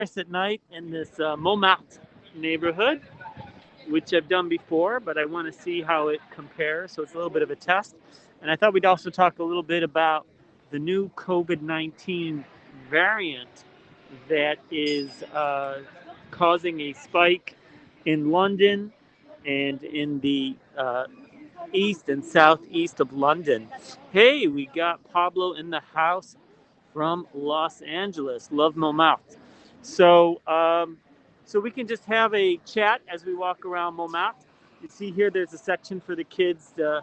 at night in this Montmartre neighborhood, which I've done before, but I want to see how it compares. So it's a little bit of a test. And I thought we'd also talk a little bit about the new COVID-19 variant that is causing a spike in London and in the east and southeast of London. Hey, we got Pablo in the house from Los Angeles. Love Montmartre. So we can just have a chat as we walk around Montmartre. You see here, there's a section for the kids to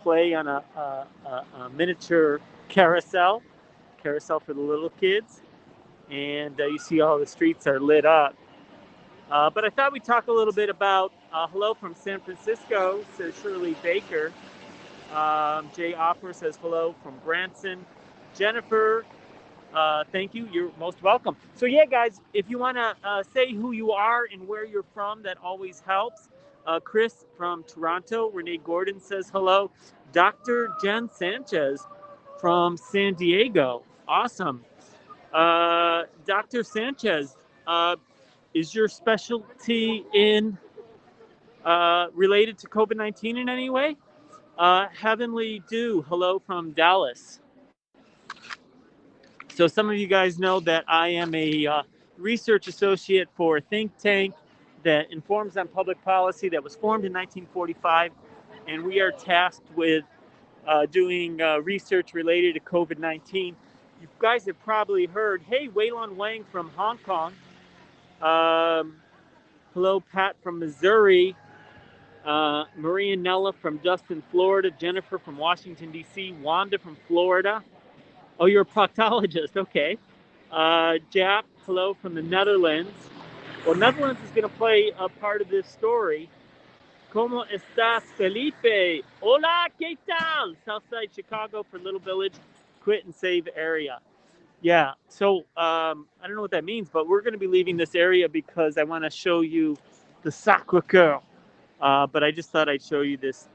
play on a miniature carousel for the little kids. And you see all the streets are lit up. But I thought we'd talk a little bit about hello from San Francisco, says Shirley Baker. Jay Opper says hello from Branson. Jennifer, thank you. You're most welcome. So yeah, guys, if you want to say who you are and where you're from, that always helps. Chris from Toronto. Renee Gordon says hello. Dr. Jen Sanchez from San Diego. Awesome. Dr. Sanchez, is your specialty in related to COVID-19 in any way? Heavenly Dew, hello from Dallas. So some of you guys know that I am a research associate for a think tank that informs on public policy that was formed in 1945, and we are tasked with doing research related to COVID-19. You guys have probably heard, hey, Weilon Wang from Hong Kong. Hello, Pat from Missouri. Maria Nella from Dustin, Florida. Jennifer from Washington, D.C. Wanda from Florida. Oh, you're a proctologist. Okay. Jap, hello from the Netherlands. Well, Netherlands is going to play a part of this story. ¿Cómo estás, Felipe? Hola, ¿qué tal? Southside Chicago for Little Village, quit and save area. Yeah, so I don't know what that means, but we're going to be leaving this area because I want to show you the Sacré-Cœur. But I just thought I'd show you this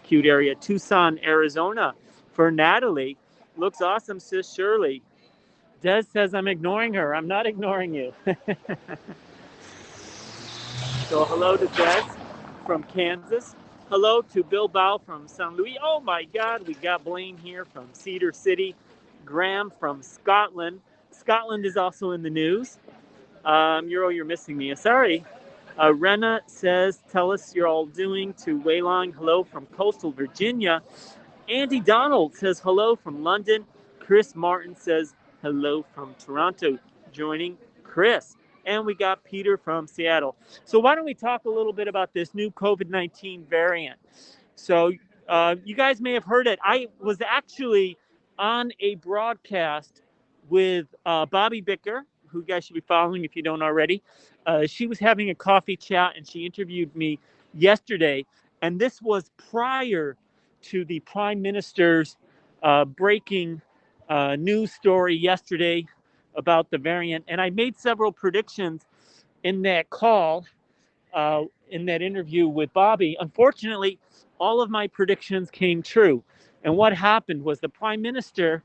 cute area. Tucson, Arizona for Natalie. Looks awesome, sis Shirley. Des says I'm ignoring her. I'm not ignoring you. So hello to Des from Kansas. Hello to Bill Bow from St. Louis. Oh my God, we got Blaine here from Cedar City. Graham from Scotland. Scotland is also in the news. You're missing me. Sorry. Rena says, tell us you're all doing. To Waylong, hello from coastal Virginia. Andy Donald says hello from London. Chris Martin says hello from Toronto, joining Chris. And we got Peter from Seattle. So why don't we talk a little bit about this new COVID-19 variant? So you guys may have heard it. I was actually on a broadcast with Bobby Bicker, who you guys should be following if you don't already. She was having a coffee chat and she interviewed me yesterday. And this was prior to the Prime Minister's breaking news story yesterday about the variant. And I made several predictions in that call, in that interview with Bobby. Unfortunately, all of my predictions came true. And what happened was the Prime Minister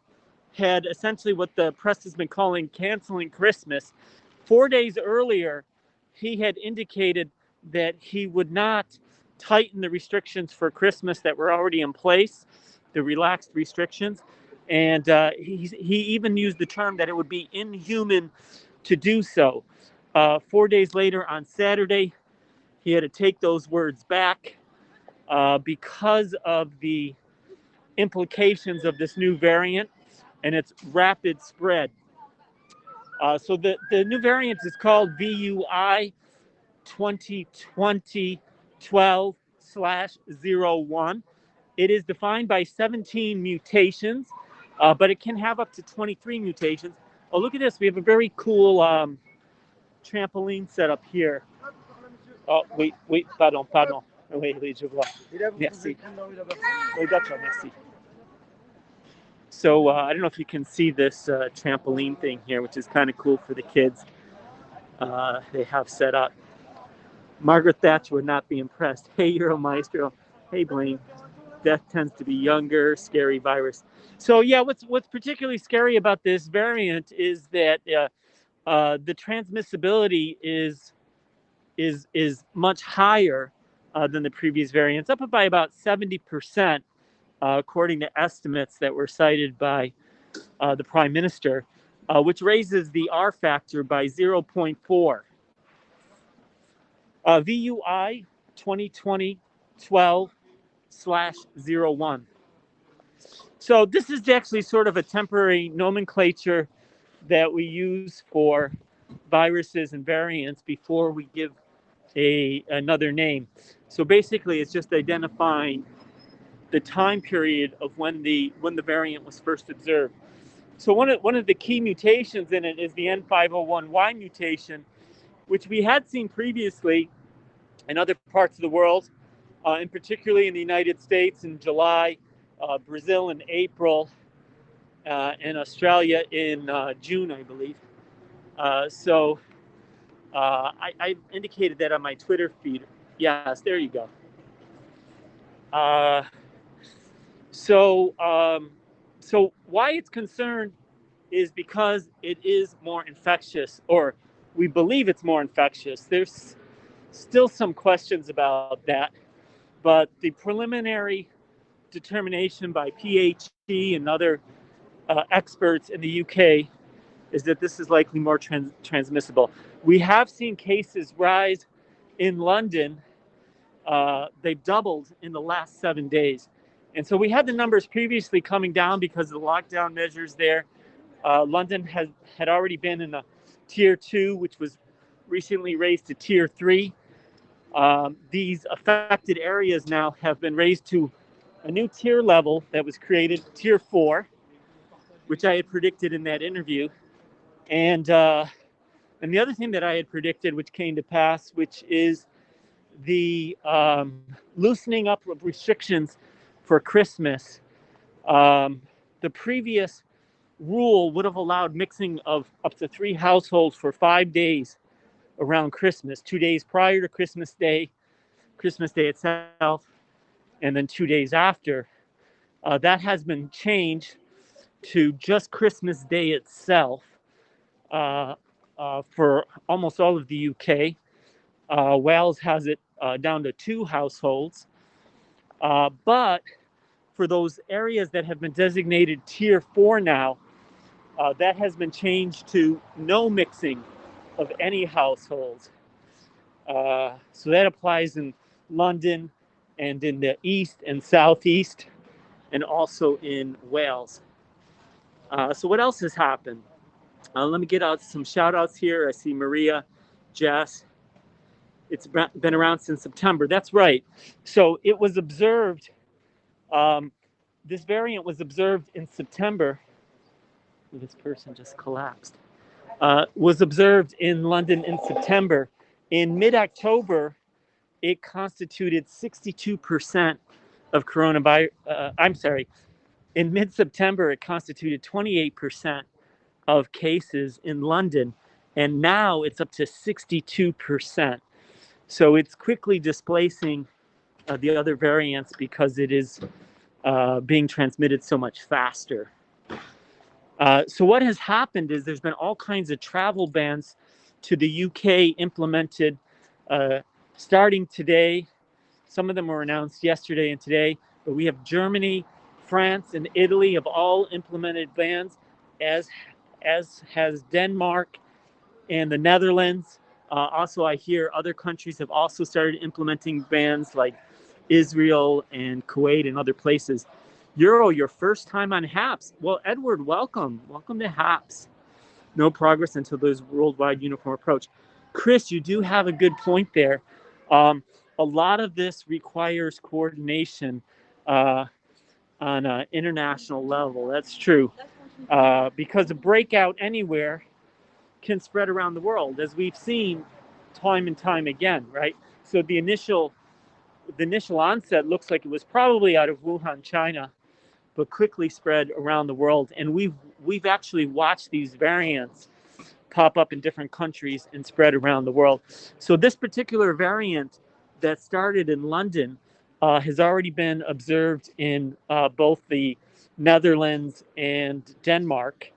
had essentially what the press has been calling canceling Christmas. 4 days earlier, he had indicated that he would not tighten the restrictions for Christmas that were already in place, the relaxed restrictions. And he even used the term that it would be inhuman to do so. 4 days later, on Saturday, he had to take those words back because of the implications of this new variant and its rapid spread. So the new variant is called VUI 2020-12/01. It is defined by 17 mutations, but it can have up to 23 mutations. Oh, look at this. We have a very cool trampoline set up here. Oh, oui, pardon. Oui, je vois. Merci. Oui, d'accord, merci. So I don't know if you can see this trampoline thing here, which is kind of cool for the kids. They have set up. Margaret Thatcher would not be impressed. Hey, Euro Maestro. Hey, Blaine. Death tends to be younger, scary virus. So yeah, what's particularly scary about this variant is that the transmissibility is much higher than the previous variants, up by about 70%, according to estimates that were cited by the Prime Minister, which raises the R factor by 0.4. VUI 2020-12/01. So this is actually sort of a temporary nomenclature that we use for viruses and variants before we give another name. So basically, it's just identifying the time period of when the variant was first observed. So one of the key mutations in it is the N501Y mutation, which we had seen previously in other parts of the world, and particularly in the United States in July, Brazil in April, and Australia in June, I believe. I indicated that on my Twitter feed. Yes, there you go. So why it's concerned is because it is more infectious, or we believe it's more infectious. There's still some questions about that, but the preliminary determination by PhD and other experts in the UK is that this is likely more transmissible. We have seen cases rise in London. They've doubled in the last 7 days. And so we had the numbers previously coming down because of the lockdown measures there. London had already been in a tier 2, which was recently raised to tier 3. These affected areas now have been raised to a new tier level that was created, tier 4, which I had predicted in that interview. And the other thing that I had predicted, which came to pass, which is the loosening up of restrictions for Christmas. The previous rule would have allowed mixing of up to 3 households for 5 days around Christmas, 2 days prior to Christmas Day itself, and then 2 days after. That has been changed to just Christmas Day itself for almost all of the UK. Wales has it down to 2 households. But for those areas that have been designated tier 4 now, that has been changed to no mixing of any households. So that applies in London and in the east and southeast, and also in Wales. So what else has happened? Let me get out some shout outs here. I see Maria, Jess. It's been around since September. That's right. So it was observed, this variant was observed in September. This person just collapsed. Was observed in London in September. In mid-October, it constituted 62% of coronavirus. In mid-September, it constituted 28% of cases in London, and now it's up to 62%. So it's quickly displacing the other variants because it is being transmitted so much faster. So what has happened is there's been all kinds of travel bans to the UK implemented starting today. Some of them were announced yesterday and today, but we have Germany, France, and Italy have all implemented bans, as has Denmark and the Netherlands. Also, I hear other countries have also started implementing bans, like Israel and Kuwait and other places. Euro, your first time on HAPS. Well, Edward, welcome. Welcome to HAPS. No progress until there's worldwide uniform approach. Chris, you do have a good point there. A lot of this requires coordination on an international level. That's true. Because a breakout anywhere can spread around the world, as we've seen time and time again, right? So the initial onset looks like it was probably out of Wuhan, China, but quickly spread around the world. And we've actually watched these variants pop up in different countries and spread around the world. So this particular variant that started in London has already been observed in both the Netherlands and Denmark.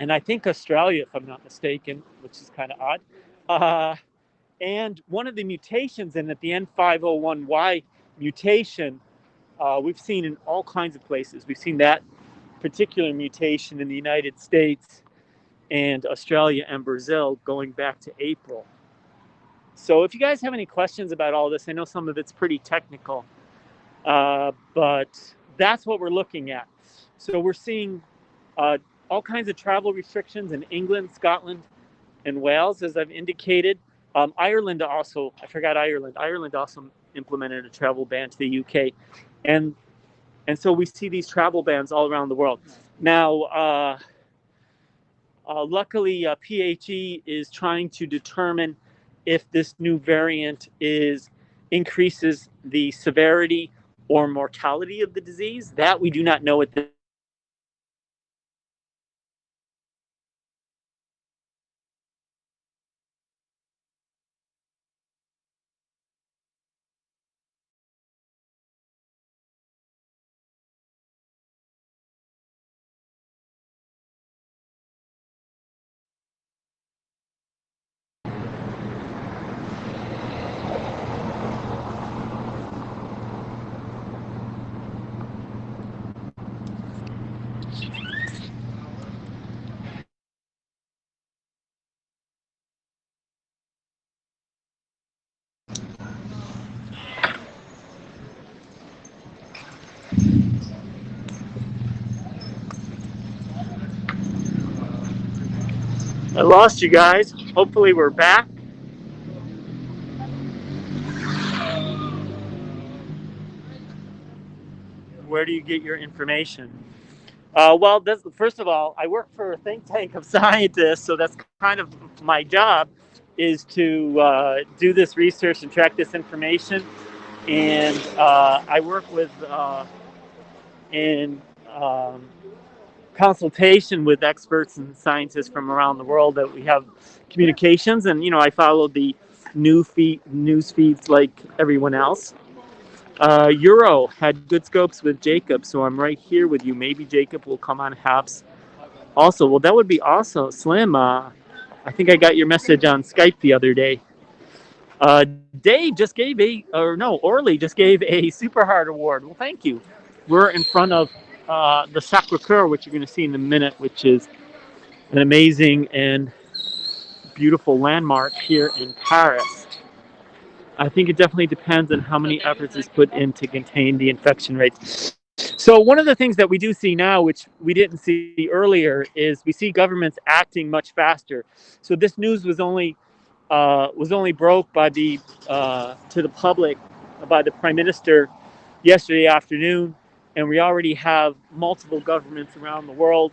and I think Australia, if I'm not mistaken, which is kind of odd. Uh, and one of the mutations in it, the N501Y mutation, we've seen in all kinds of places. We've seen that particular mutation in the United States and Australia and Brazil going back to April. So if you guys have any questions about all this, I know some of it's pretty technical, but that's what we're looking at. So we're seeing all kinds of travel restrictions in England, Scotland, and Wales, as I've indicated. Ireland also, I forgot Ireland. Ireland also implemented a travel ban to the UK. And so we see these travel bans all around the world. Now, luckily, PHE is trying to determine if this new variant increases the severity or mortality of the disease. That we do not know at this. I lost you guys. Hopefully we're back. Where do you get your information? Well, first of all, I work for a think tank of scientists, so that's kind of my job, is to do this research and track this information. And I work with in consultation with experts and scientists from around the world that we have communications. And I follow the news feeds like everyone else. Euro had good scopes with Jacob, so I'm right here with you. Maybe Jacob will come on Haps also. Well, that would be awesome. Slim, I think I got your message on Skype the other day. Dave just gave Orly just gave a Super Hard Award. Well, thank you. We're in front of the Sacre-Cœur, which you're going to see in a minute, which is an amazing and beautiful landmark here in Paris. I think it definitely depends on how many efforts is put in to contain the infection rates. So one of the things that we do see now, which we didn't see earlier, is we see governments acting much faster. So this news was only broke by to the public by the Prime Minister yesterday afternoon, and we already have multiple governments around the world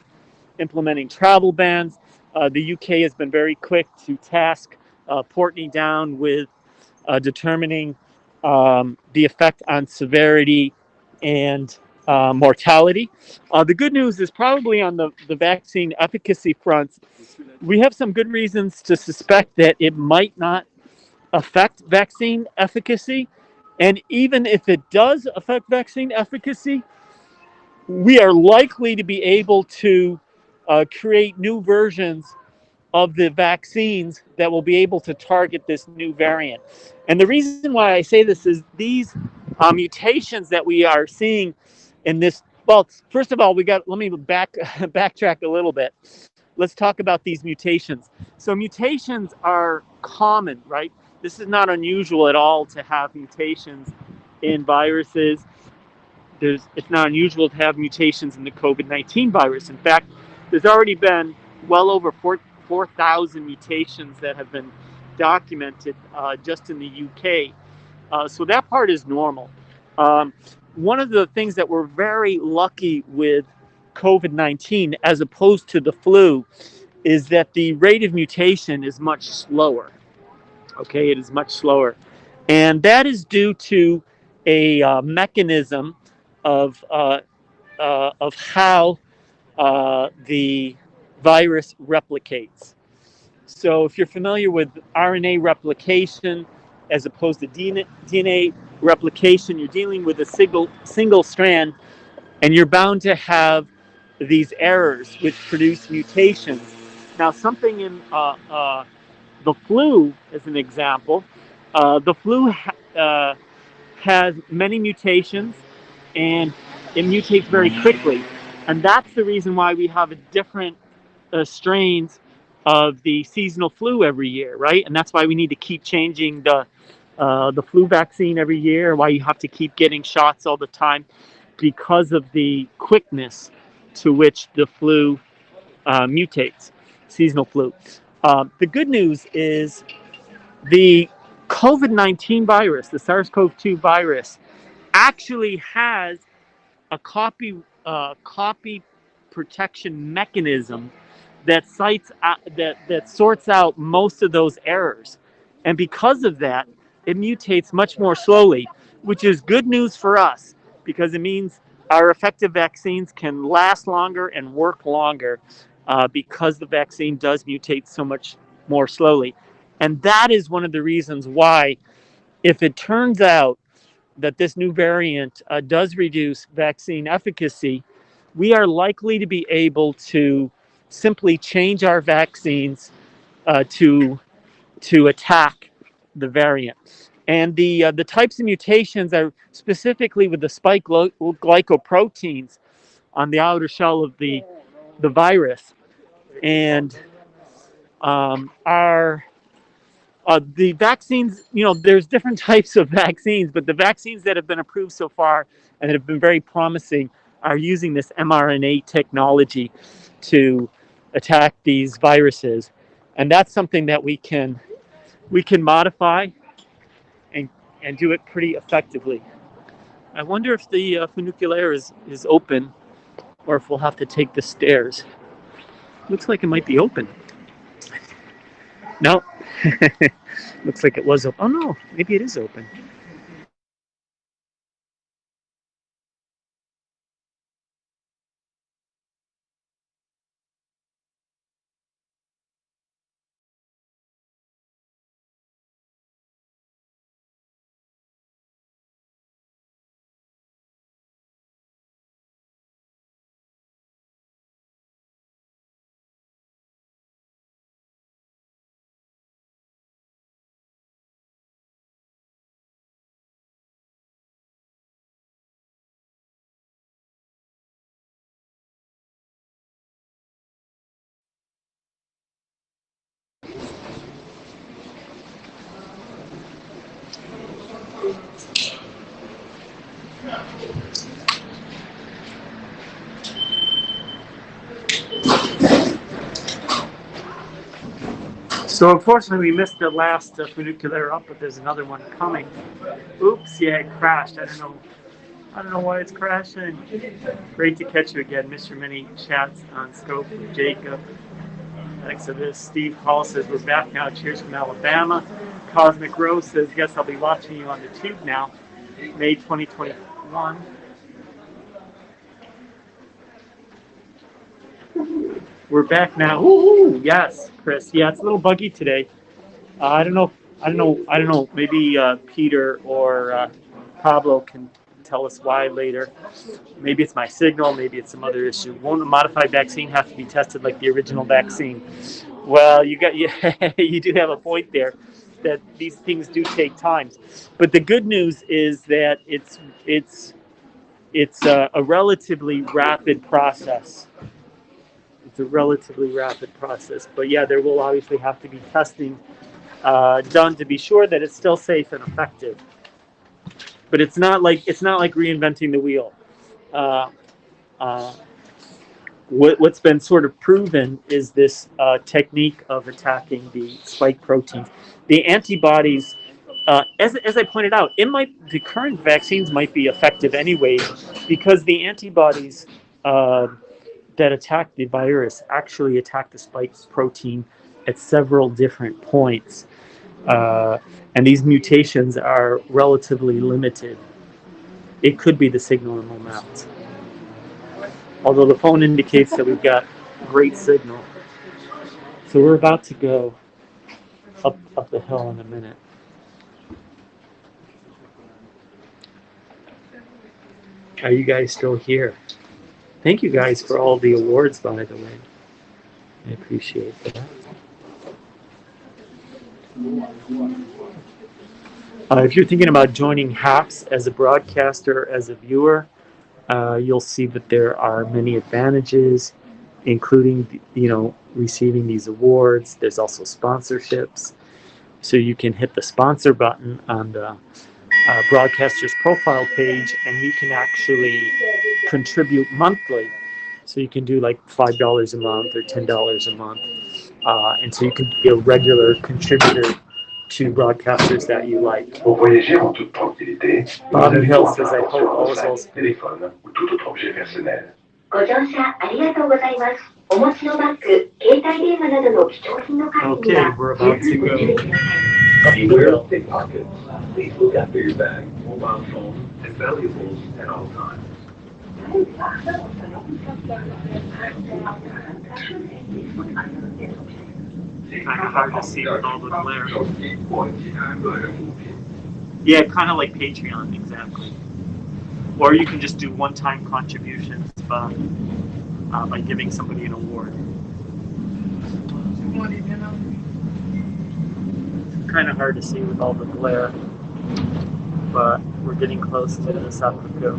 implementing travel bans. The UK has been very quick to task Portney down with determining the effect on severity and mortality. The good news is probably on the vaccine efficacy front. We have some good reasons to suspect that it might not affect vaccine efficacy. And even if it does affect vaccine efficacy, we are likely to be able to create new versions of the vaccines that will be able to target this new variant. And the reason why I say this is these mutations that we are seeing in this. Well, first of all, let me backtrack a little bit. Let's talk about these mutations. So mutations are common, right? This is not unusual at all to have mutations in viruses. It's not unusual to have mutations in the COVID-19 virus. In fact, there's already been well over 4,000 mutations that have been documented just in the UK. So that part is normal. One of the things that we're very lucky with COVID-19 as opposed to the flu is that the rate of mutation is much slower. Okay, it is much slower. And that is due to a mechanism of how the virus replicates. So if you're familiar with RNA replication as opposed to DNA replication, you're dealing with a single strand, and you're bound to have these errors, which produce mutations. Now, something in the flu, as an example, the flu has many mutations, and it mutates very quickly. And that's the reason why we have a different strains of the seasonal flu every year, right? And that's why we need to keep changing the flu vaccine every year, why you have to keep getting shots all the time, because of the quickness to which the flu mutates, seasonal flu. The good news is the COVID-19 virus, the SARS-CoV-2 virus, actually has a copy protection mechanism that sorts out most of those errors, and because of that, it mutates much more slowly, which is good news for us because it means our effective vaccines can last longer and work longer because the vaccine does mutate so much more slowly. And that is one of the reasons why, if it turns out that this new variant does reduce vaccine efficacy, we are likely to be able to simply change our vaccines to attack the variant. And the types of mutations are specifically with the spike glycoproteins on the outer shell of the virus, and are the vaccines, there's different types of vaccines, but the vaccines that have been approved so far and that have been very promising are using this mRNA technology to attack these viruses. And that's something that we can modify and do it pretty effectively. I wonder if the funicular is open, or if we'll have to take the stairs. Looks like it might be open. No, looks like it was open. Oh no, maybe it is open. So unfortunately, we missed the last funicular up, but there's another one coming. Oops, yeah, it crashed. I don't know why it's crashing. Great to catch you again. Miss your many chats on Scope with Jacob. Thanks for this. Steve Hall says we're back now. Cheers from Alabama. Cosmic Rose says, guess I'll be watching you on the tube now. May 2021. We're back now. Ooh, yes, Chris. Yeah, it's a little buggy today. I don't know. Maybe Peter or Pablo can tell us why later. Maybe it's my signal. Maybe it's some other issue. Won't a modified vaccine have to be tested like the original vaccine? Well, you do have a point there, that these things do take time. But the good news is that it's a relatively rapid process. It's a relatively rapid process. But yeah, there will obviously have to be testing done to be sure that it's still safe and effective. But it's not like reinventing the wheel. Uh, uh, what's been sort of proven is this technique of attacking the spike proteins. The antibodies, as I pointed out, the current vaccines might be effective anyway, because the antibodies that attack the virus actually attack the spike protein at several different points. Uh, and these mutations are relatively limited. It could be the signal in mount. Although the phone indicates that we've got great signal. So we're about to go up the hill in a minute. Are you guys still here? Thank you guys for all the awards, by the way. I appreciate that. If you're thinking about joining HAPS as a broadcaster, as a viewer, you'll see that there are many advantages, including, receiving these awards. There's also sponsorships. So you can hit the sponsor button on the broadcaster's profile page, and you can actually contribute monthly. So you can do like $5 a month or $10 a month. And so you can be a regular contributor to broadcasters that you like. Bobby Hill says, I hope all is well. Okay, we're about to go. Beware of pickpockets. Please look after your bag, mobile phone, and valuables at all times. Kind of hard to see with all the glare. Yeah, kind of like Patreon, exactly. Or you can just do one-time contributions by giving somebody an award. It's kind of hard to see with all the glare, but we're getting close to the Sapuco.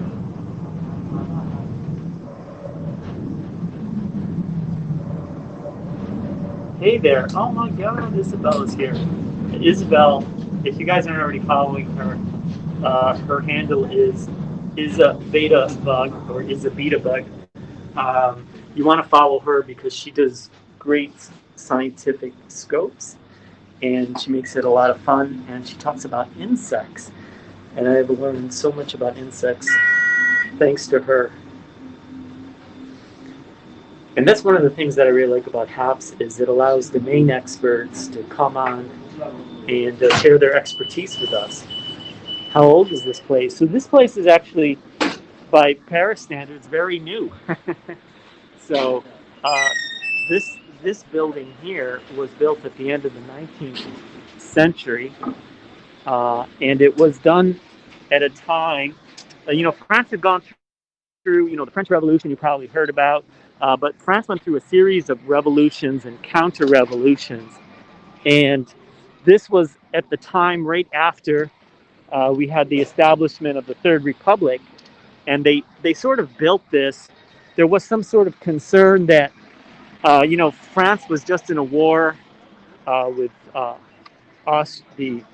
Hey there. Oh my God, Isabel is here. Isabel, if you guys aren't already following her, her handle is Isabeta or Isabeta Bug. You want to follow her because she does great scientific scopes, and she makes it a lot of fun, and she talks about insects. And I have learned so much about insects thanks to her. And that's one of the things that I really like about HAPS is it allows domain experts to come on and share their expertise with us. How old is this place? So this place is actually, by Paris standards, very new. So this building here was built at the end of the 19th century, and it was done at a time, France had gone through, the French Revolution you probably heard about, but France went through a series of revolutions and counter-revolutions, and this was at the time right after we had the establishment of the Third Republic, and they sort of built this. There was some sort of concern that, France was just in a war with the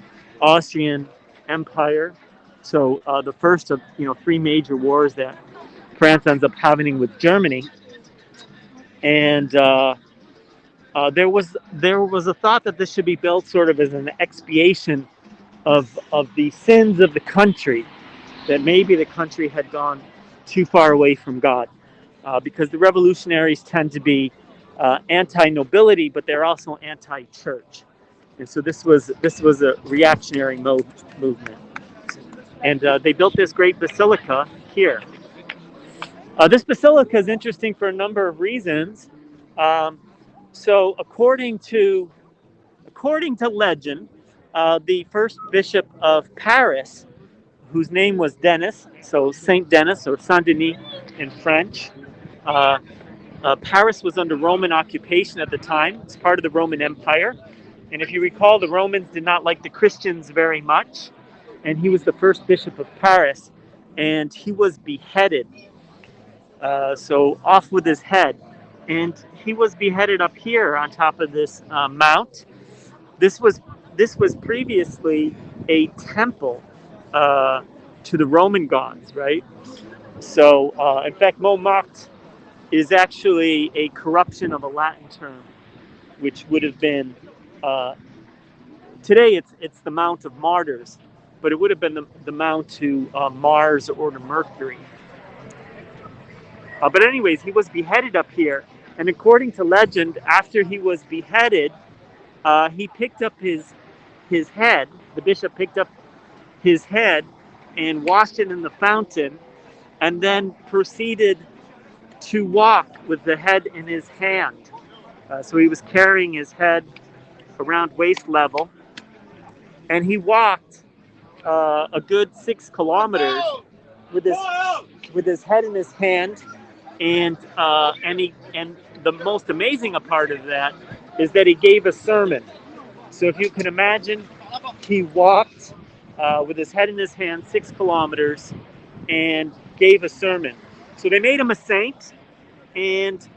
Austrian Empire. So the first of, three major wars that France ends up having with Germany. And there was a thought that this should be built sort of as an expiation of the sins of the country, that maybe the country had gone too far away from God, because the revolutionaries tend to be anti-nobility, but they're also anti-church, and so this was a reactionary movement, and they built this great basilica here. This basilica is interesting for a number of reasons. So according to legend, the first bishop of Paris, whose name was Denis, so Saint Denis or Saint Denis in French. Paris was under Roman occupation at the time. It's part of the Roman Empire. And if you recall, the Romans did not like the Christians very much. And he was the first bishop of Paris. And he was beheaded. So off with his head. And he was beheaded up here on top of this mount. This was previously a temple to the Roman gods, right? So, in fact, Montmartre is actually a corruption of a Latin term, which would have been, today it's the Mount of Martyrs, but it would have been the Mount to Mars or to Mercury. But anyways, he was beheaded up here, and according to legend, after he was beheaded, he picked up his head. The bishop picked up his head and washed it in the fountain, and then proceeded to walk with the head in his hand. So he was carrying his head around waist level, and he walked a good 6 kilometers with his head in his hand, And the most amazing part of that is that he gave a sermon. So if you can imagine, he walked with his head in his hand 6 kilometers and gave a sermon. So they made him a saint, and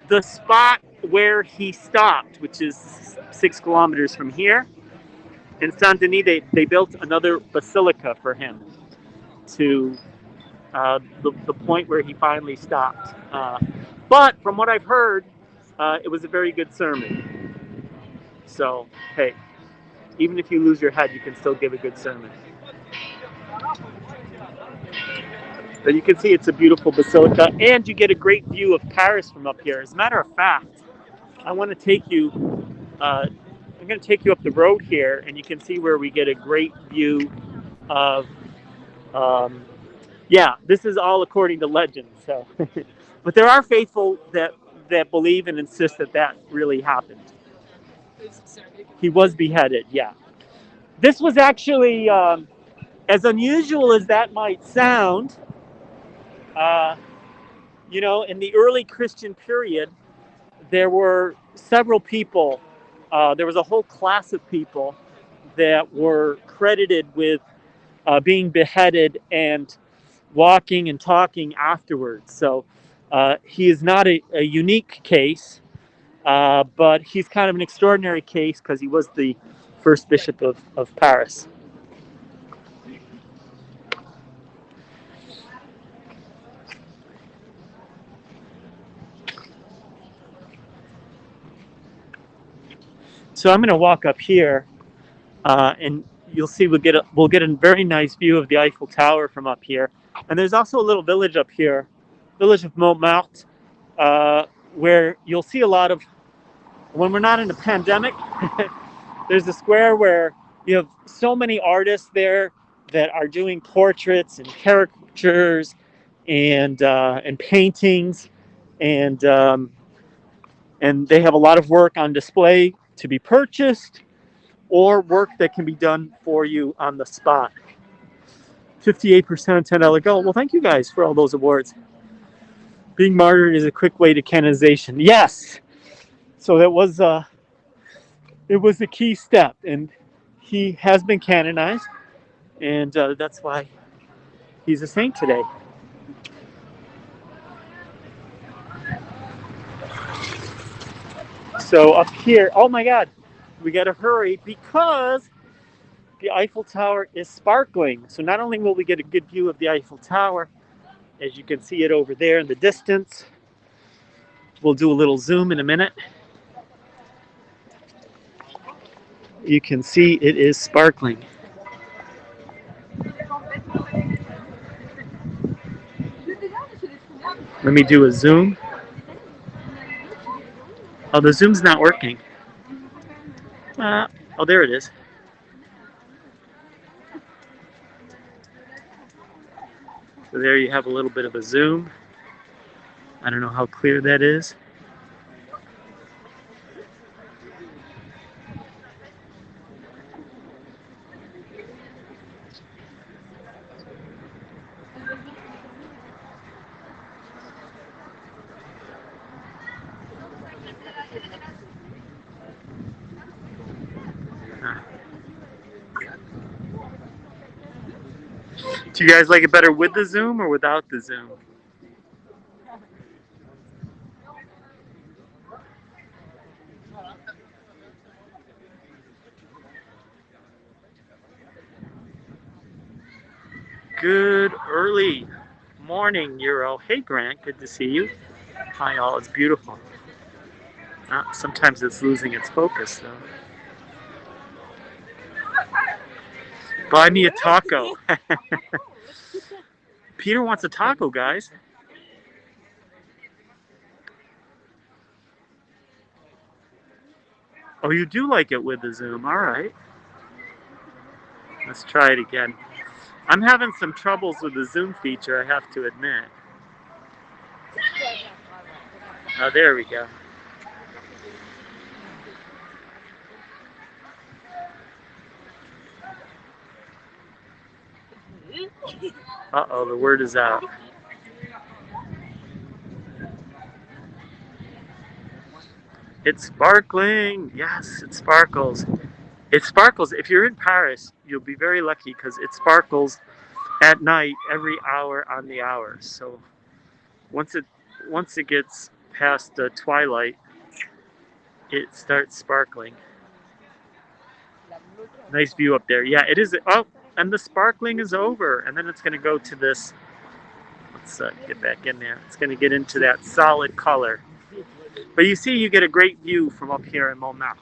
the spot where he stopped, which is 6 kilometers from here, in Saint Denis, they built another basilica for him to the point where he finally stopped. But from what I've heard, it was a very good sermon. So, hey, even if you lose your head, you can still give a good sermon. But you can see it's a beautiful basilica, and you get a great view of Paris from up here. As a matter of fact, I want to take you. I'm going to take you up the road here, and you can see where we get a great view of. Um, yeah, this is all according to legend. So, but there are faithful that believe and insist that that really happened. He was beheaded. Yeah, this was actually as unusual as that might sound. Uh, in the early Christian period, there were several people. There was a whole class of people that were credited with being beheaded and walking and talking afterwards. So he is not a unique case, but he's kind of an extraordinary case because he was the first bishop of Paris. So I'm going to walk up here, and you'll see we'll get a very nice view of the Eiffel Tower from up here. And there's also a little village up here, village of Montmartre, where you'll see a lot of, when we're not in a pandemic, there's a square where you have so many artists there that are doing portraits and caricatures and paintings, and and they have a lot of work on display to be purchased, or work that can be done for you on the spot. 58% $10 gold. Well, thank you guys for all those awards. Being martyred is a quick way to canonization. Yes. So it was a key step, and he has been canonized, and that's why he's a saint today. So up here, oh my God, we got to hurry because the Eiffel Tower is sparkling. So not only will we get a good view of the Eiffel Tower, as you can see it over there in the distance, we'll do a little zoom in a minute. You can see it is sparkling. Let me do a zoom. Oh, the zoom's not working. Oh, there it is. So there you have a little bit of a zoom. I don't know how clear that is. Do you guys like it better with the zoom or without the zoom? Good early morning, Euro. Hey, Grant, good to see you. Hi, all. It's beautiful. Sometimes it's losing its focus, though. Buy me a taco. Peter wants a taco, guys. Oh, you do like it with the zoom. All right. Let's try it again. I'm having some troubles with the zoom feature, I have to admit. Oh, there we go. Uh-oh, the word is out. It's sparkling. Yes, it sparkles. It sparkles. If you're in Paris, you'll be very lucky because it sparkles at night every hour on the hour. So once it once it gets past twilight, it starts sparkling. Nice view up there. Yeah, it is. Oh, and the sparkling is over, and then it's going to go to this. Let's get back in there. It's going to get into that solid color. But you see, you get a great view from up here in Montmartre.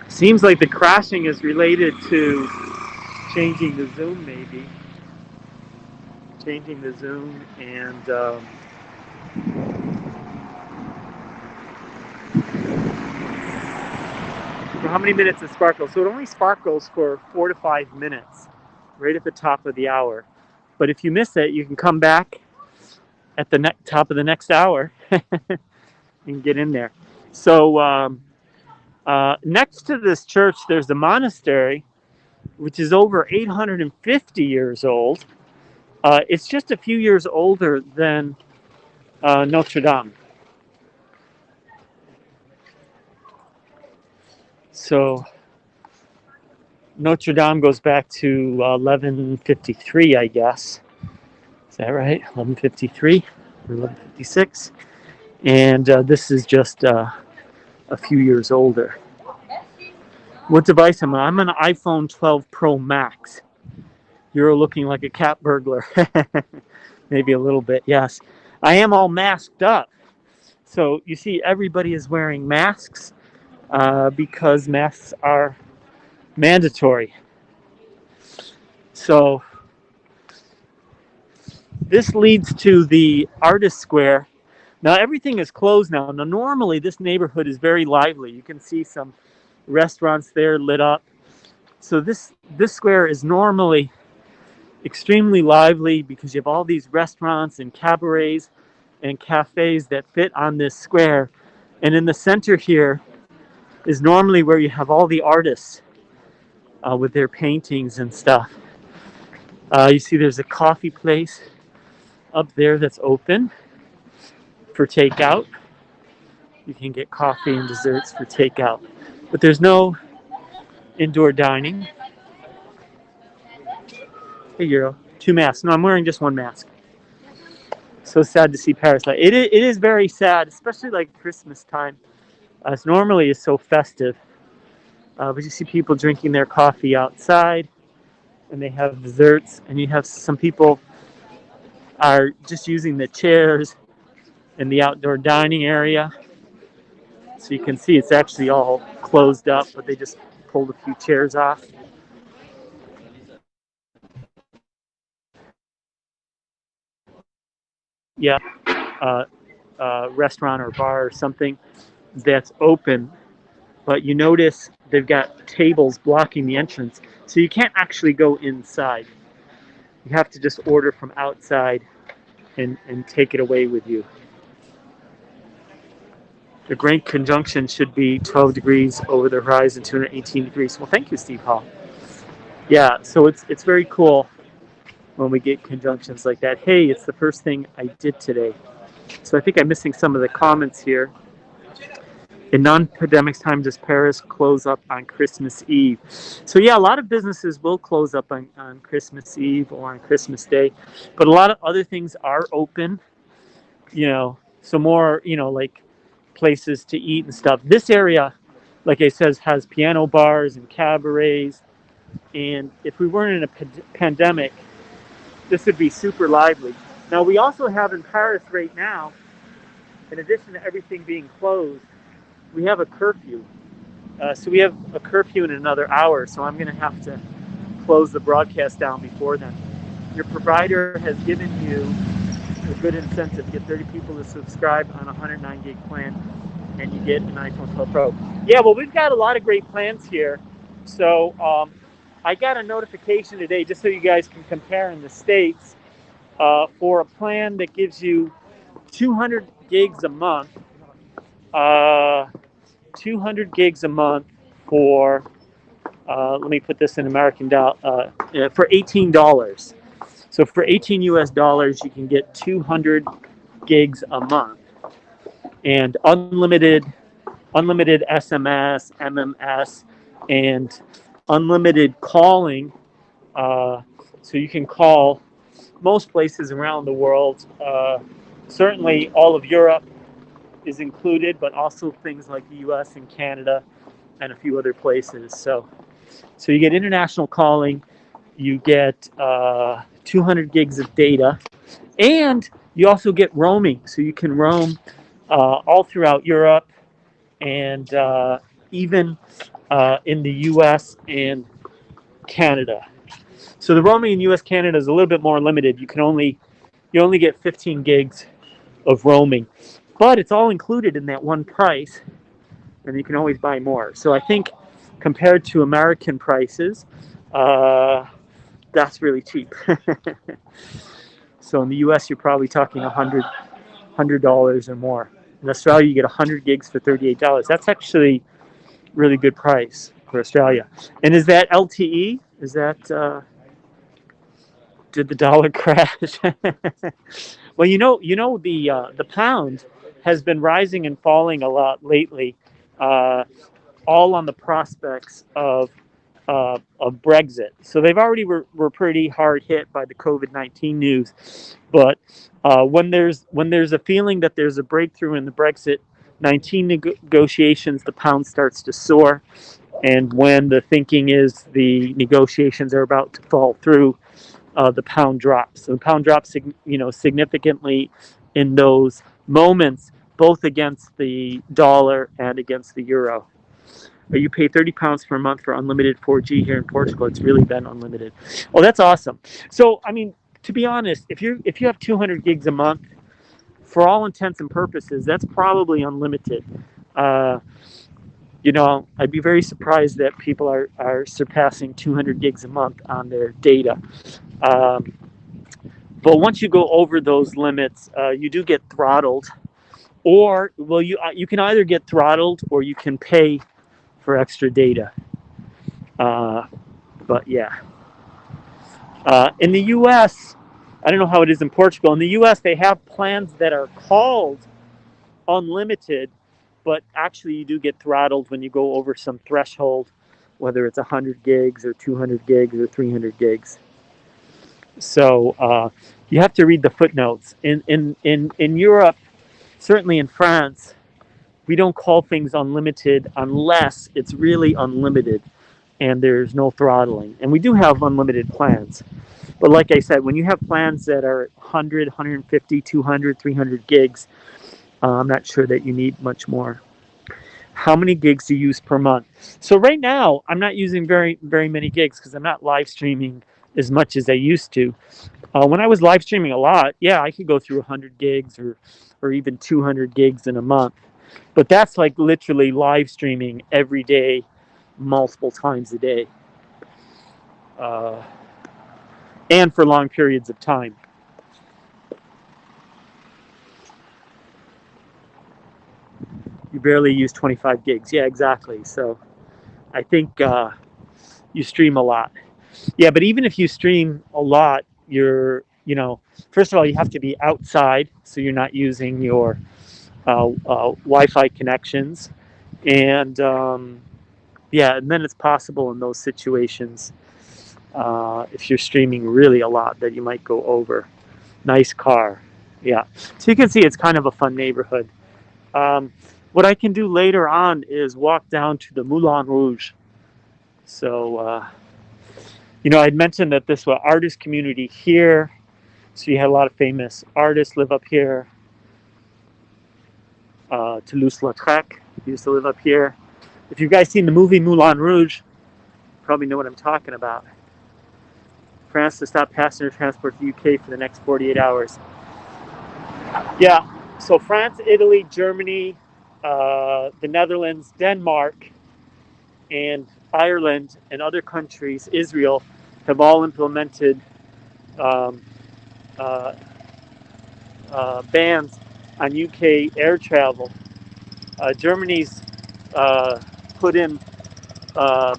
Seems like the crashing is related to changing the zoom, maybe. Changing the zoom and for how many minutes it sparkles? So it only sparkles for 4 to 5 minutes, right at the top of the hour. But if you miss it, you can come back at the top of the next hour and get in there. So next to this church, there's a monastery, which is over 850 years old. It's just a few years older than Notre Dame. So Notre Dame goes back to 1153, I guess. Is that right? 1153 or 1156? And this is just a few years older. What device am I? I'm an iPhone 12 Pro Max. You're looking like a cat burglar. Maybe a little bit, yes. I am all masked up. So you see, everybody is wearing masks because masks are mandatory. So this leads to the Artist Square. Now everything is closed now. Now normally this neighborhood is very lively. You can see some restaurants there lit up. So this square is normally extremely lively because you have all these restaurants and cabarets and cafes that fit on this square. And in the center here is normally where you have all the artists with their paintings and stuff. You see there's a coffee place up there that's open for takeout. You can get coffee and desserts for takeout. But there's no indoor dining. Hey, Euro. 2 masks. No, I'm wearing just 1 mask. So sad to see Paris. It is very sad, especially like Christmas time. It's normally is so festive. But you see people drinking their coffee outside, and they have desserts, and you have some people are just using the chairs in the outdoor dining area. So you can see it's actually all closed up, but they just pulled a few chairs off. Yeah, restaurant or bar or something that's open, but you notice they've got tables blocking the entrance, so you can't actually go inside. You have to just order from outside and take it away with you. The Grand Conjunction should be 12 degrees over the horizon, 218 degrees. Well, thank you, Steve Hall. Yeah, so it's very cool when we get conjunctions like that. Hey, it's the first thing I did today. So I think I'm missing some of the comments here. In non-pandemic time, does Paris close up on Christmas Eve? So yeah, a lot of businesses will close up on Christmas Eve or on Christmas Day, but a lot of other things are open, so more, like places to eat and stuff. This area, like I says, has piano bars and cabarets, and if we weren't in a pandemic, this would be super lively. Now, we also have in Paris right now, in addition to everything being closed, we have a curfew. So we have a curfew in another hour, so I'm going to have to close the broadcast down before then. Your provider has given you a good incentive. Get 30 people to subscribe on a 109 gig plan, and you get an iPhone 12 Pro. Yeah, well, we've got a lot of great plans here. So I got a notification today, just so you guys can compare in the States, for a plan that gives you 200 gigs a month. Uh, 200 gigs a month for, let me put this in American dollar, for $18. So for 18 US dollars, you can get 200 gigs a month and unlimited SMS, MMS, and unlimited calling. So you can call most places around the world. Certainly, all of Europe is included, but also things like the U.S. and Canada and a few other places. So you get international calling, you get 200 gigs of data, and you also get roaming. So you can roam all throughout Europe and even in the U.S. and Canada. So the roaming in U.S. Canada is a little bit more limited. You only get 15 gigs of roaming, but it's all included in that one price, and you can always buy more. So I think compared to American prices, that's really cheap. So in the U.S. you're probably talking $100 or more. In Australia you get 100 gigs for $38. That's actually really good price for Australia. And is that LTE? Is that did the dollar crash? Well, the pound has been rising and falling a lot lately, uh, all on the prospects of Brexit. So they've already were pretty hard hit by the COVID-19 news, but when there's a feeling that there's a breakthrough in the Brexit 19 negotiations, the pound starts to soar, and when the thinking is the negotiations are about to fall through, the pound drops. So the pound drops, significantly in those moments, both against the dollar and against the euro. You pay £30 per month for unlimited 4G here in Portugal. It's really been unlimited. Oh, that's awesome. So, I mean, to be honest, if you have 200 gigs a month, for all intents and purposes, that's probably unlimited. Uh, I'd be very surprised that people are surpassing 200 gigs a month on their data. Um, but once you go over those limits, you do get throttled, or well, you can either get throttled or you can pay for extra data. But yeah, in the U.S., I don't know how it is in Portugal. In the U.S., they have plans that are called unlimited, but actually you do get throttled when you go over some threshold, whether it's 100 gigs or 200 gigs or 300 gigs. So you have to read the footnotes. In Europe, certainly in France, we don't call things unlimited unless it's really unlimited and there's no throttling. And we do have unlimited plans. But like I said, when you have plans that are 100, 150, 200, 300 gigs, I'm not sure that you need much more. How many gigs do you use per month? So right now, I'm not using very, very many gigs because I'm not live streaming as much as I used to. When I was live streaming a lot, yeah, I could go through 100 gigs or even 200 gigs in a month. But that's like literally live streaming every day, multiple times a day, and for long periods of time. You barely use 25 gigs. Yeah, exactly. So I think you stream a lot. Yeah, but even if you stream a lot, first of all, you have to be outside, so you're not using your Wi-Fi connections. And yeah, and then it's possible in those situations, if you're streaming really a lot, that you might go over. Nice car. Yeah. So you can see it's kind of a fun neighborhood. What I can do later on is walk down to the Moulin Rouge. So, I'd mentioned that this was artist community here. So you had a lot of famous artists live up here. Toulouse-Lautrec used to live up here. If you guys seen the movie Moulin Rouge, you probably know what I'm talking about. France to stop passenger transport to the UK for the next 48 hours. Yeah, so France, Italy, Germany, the Netherlands, Denmark, and Ireland, and other countries, Israel, have all implemented um, uh, bans on UK air travel. Germany's put in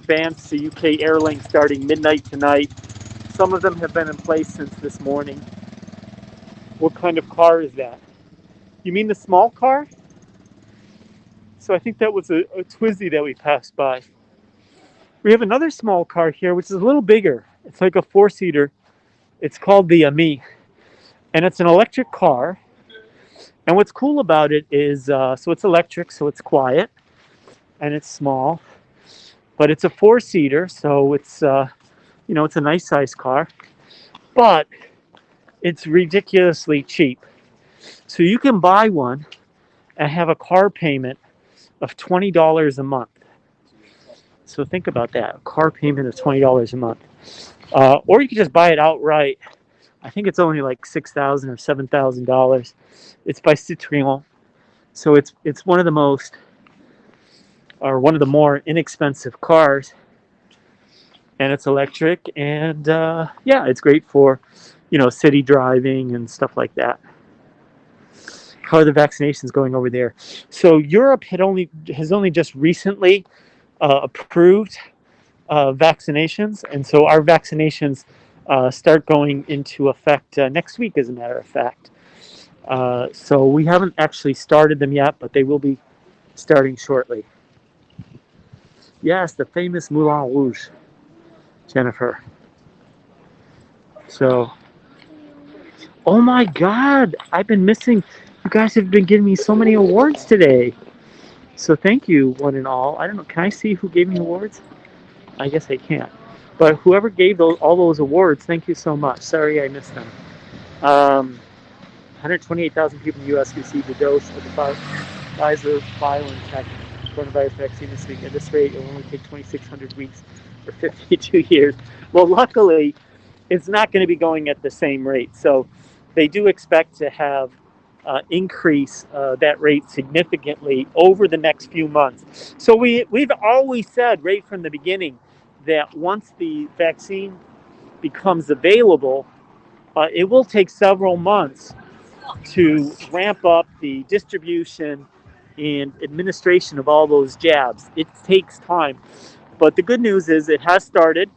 bans to UK airlines starting midnight tonight. Some of them have been in place since this morning. What kind of car is that? You mean the small car? So I think that was a Twizy that we passed by. We have another small car here, which is a little bigger. It's like a four-seater. It's called the Ami, and it's an electric car. And what's cool about it is, so it's electric, so it's quiet, and it's small. But it's a four-seater, so it's it's a nice size car. But it's ridiculously cheap. So you can buy one and have a car payment of $20 a month. So think about that, a car payment of $20 a month. Or you can just buy it outright. I think it's only like $6,000 or $7,000. It's by Citroën. So it's one of the more inexpensive cars. And it's electric, and yeah, it's great for, city driving and stuff like that. How are the vaccinations going over there? So Europe has only just recently approved vaccinations, and so our vaccinations start going into effect next week, as a matter of fact. So we haven't actually started them yet, but they will be starting shortly. Yes, the famous Moulin Rouge, Jennifer. So, oh my God, I've been missing. You guys have been giving me so many awards today. So thank you, one and all. I don't know, can I see who gave me awards? I guess I can't. But whoever gave all those awards, thank you so much. Sorry I missed them. 128,000 people in the U.S. received a dose of the Pfizer BioNTech coronavirus vaccine this week. At this rate, it will only take 2,600 weeks for 52 years. Well, luckily, it's not going to be going at the same rate. So they do expect to have increase that rate significantly over the next few months. So we've always said right from the beginning that once the vaccine becomes available, it will take several months to ramp up the distribution and administration of all those jabs. It takes time. But the good news is it has started,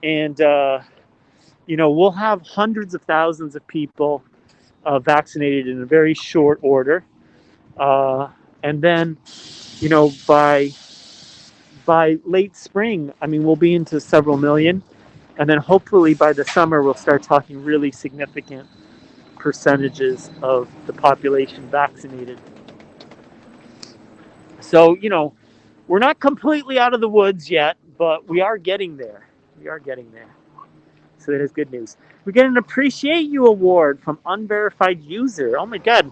and we'll have hundreds of thousands of people vaccinated in a very short order, and then, by late spring, we'll be into several million, and then hopefully by the summer we'll start talking really significant percentages of the population vaccinated. So, we're not completely out of the woods yet, but we are getting there. So that is good news. We get an Appreciate You award from Unverified User. Oh my God,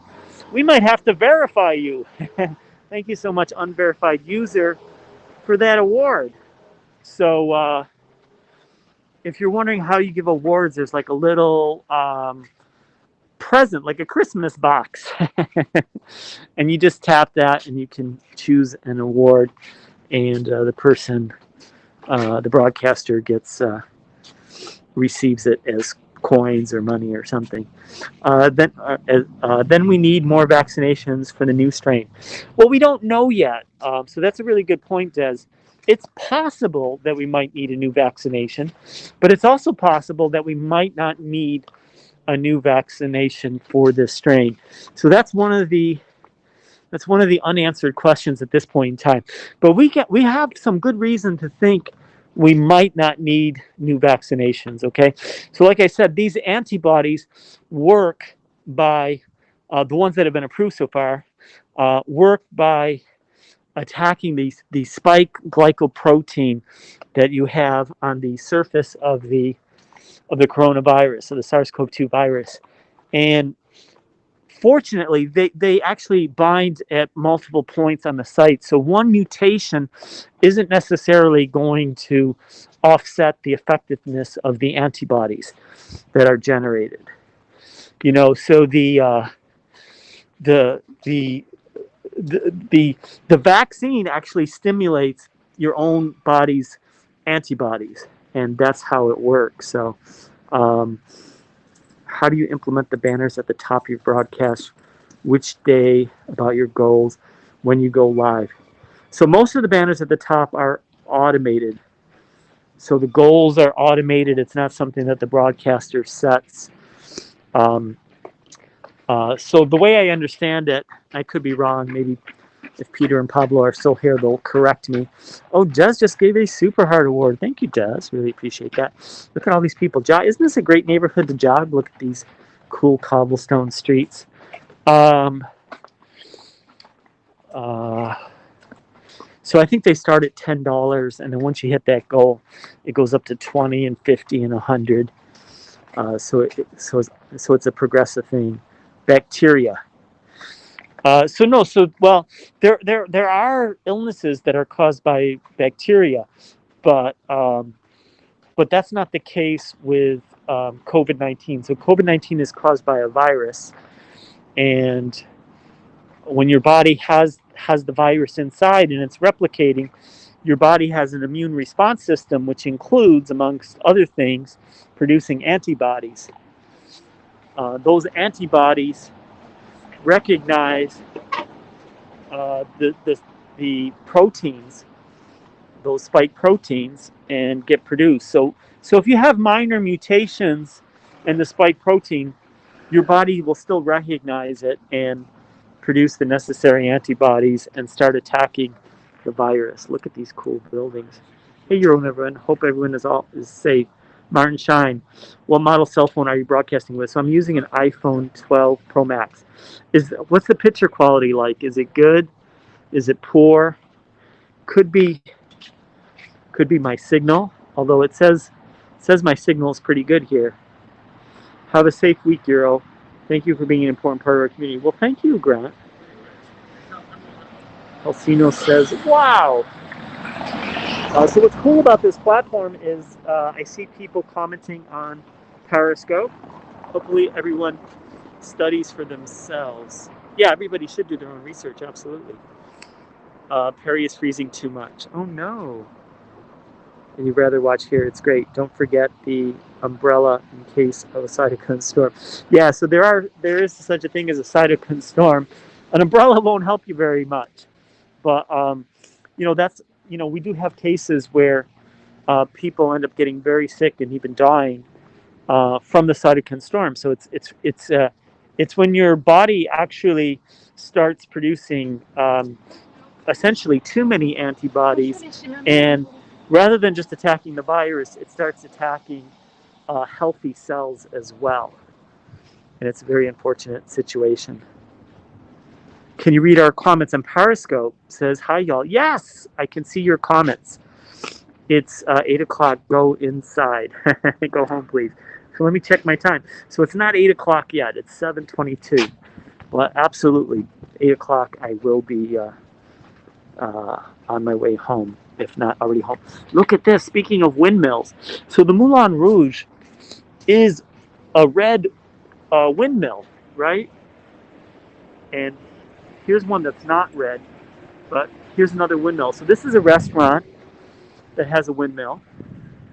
we might have to verify you. Thank you so much, Unverified User, for that award. So if you're wondering how you give awards, there's like a little present, like a Christmas box. And you just tap that and you can choose an award, and the person, the broadcaster, receives it as coins or money or something. Then we need more vaccinations for the new strain. Well, we don't know yet. So that's a really good point, Des. It's possible that we might need a new vaccination, but it's also possible that we might not need a new vaccination for this strain. So that's one of the unanswered questions at this point in time. But we have some good reason to think we might not need new vaccinations, okay? So like I said, these antibodies work by, the ones that have been approved so far, work by attacking the spike glycoprotein that you have on the surface of the coronavirus, of the SARS-CoV-2 virus. And fortunately, they actually bind at multiple points on the site. So one mutation isn't necessarily going to offset the effectiveness of the antibodies that are generated. So the vaccine actually stimulates your own body's antibodies, and that's how it works. So, um, how do you implement the banners at the top of your broadcast? Which day, about your goals, when you go live? So most of the banners at the top are automated. So the goals are automated. It's not something that the broadcaster sets. Um, so the way I understand it, I could be wrong. Maybe if Peter and Pablo are still here, they'll correct me. Oh, Jez just gave a Super Heart Award. Thank you, Jez. Really appreciate that. Look at all these people. Isn't this a great neighborhood to jog? Look at these cool cobblestone streets. Um, uh, so I think they start at $10, and then once you hit that goal, it goes up to 20 and 50 and 100. So it's a progressive thing. Bacteria. There are illnesses that are caused by bacteria, but that's not the case with COVID-19. So COVID-19 is caused by a virus, and when your body has the virus inside and it's replicating, your body has an immune response system, which includes, amongst other things, producing antibodies. Those antibodies recognize the proteins, those spike proteins, and get produced. So if you have minor mutations in the spike protein, your body will still recognize it and produce the necessary antibodies and start attacking the virus. Look at these cool buildings. Hey, everyone. Hope everyone is safe. Martin Shine. What model cell phone are you broadcasting with? So I'm using an iPhone 12 Pro Max. What's the picture quality like? Is it good? Is it poor? Could be my signal, although it says my signal is pretty good here. Have a safe week, Euro. Thank you for being an important part of our community. Well, thank you, Grant. Alcino says, wow. So what's cool about this platform is I see people commenting on Periscope. Hopefully everyone studies for themselves. Yeah, everybody should do their own research, absolutely. Perry is freezing too much. Oh no. And you'd rather watch here, it's great. Don't forget the umbrella in case of a cytokine storm. Yeah, so there is such a thing as a cytokine storm. An umbrella won't help you very much. But we do have cases where people end up getting very sick and even dying from the cytokine storm. So it's when your body actually starts producing essentially too many antibodies, and rather than just attacking the virus, it starts attacking healthy cells as well. And it's a very unfortunate situation. Can you read our comments on Periscope? It says, hi, y'all. Yes, I can see your comments. It's 8 o'clock. Go inside. Go home, please. So let me check my time. So it's not 8 o'clock yet. It's 7:22. But absolutely, 8 o'clock, I will be on my way home, if not already home. Look at this. Speaking of windmills. So the Moulin Rouge is a red windmill, right? And here's one that's not red, but here's another windmill. So this is a restaurant that has a windmill.